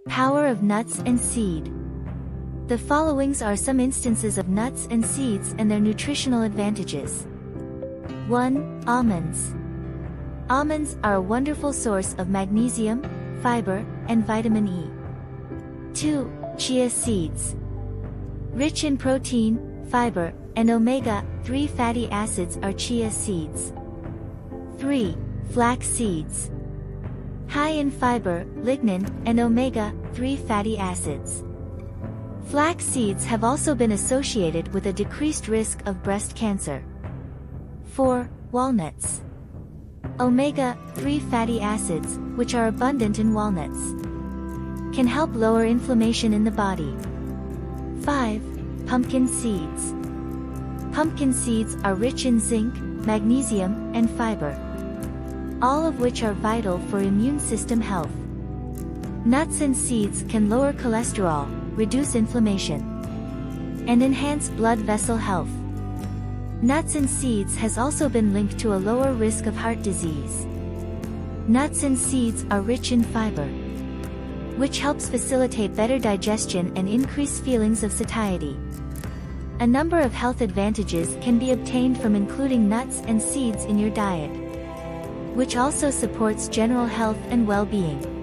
Power of nuts and seed. The followings are some instances of nuts and seeds and their nutritional advantages. 1. Almonds. Almonds are a wonderful source of magnesium, fiber, and vitamin E. 2. Chia seeds. Rich in protein, fiber, and omega-3 fatty acids are chia seeds. 3. Flax seeds. High in fiber, lignin, and omega-3 fatty acids. Flax seeds have also been associated with a decreased risk of breast cancer. 4. Walnuts. Omega-3 fatty acids, which are abundant in walnuts, can help lower inflammation in the body. 5. Pumpkin seeds. Pumpkin seeds are rich in zinc, magnesium, and fiber, all of which are vital for immune system health. Nuts and seeds can lower cholesterol, reduce inflammation, and enhance blood vessel health. Nuts and seeds has also been linked to a lower risk of heart disease. Nuts and seeds are rich in fiber, which helps facilitate better digestion and increase feelings of satiety. A number of health advantages can be obtained from including nuts and seeds in your diet, which also supports general health and well-being.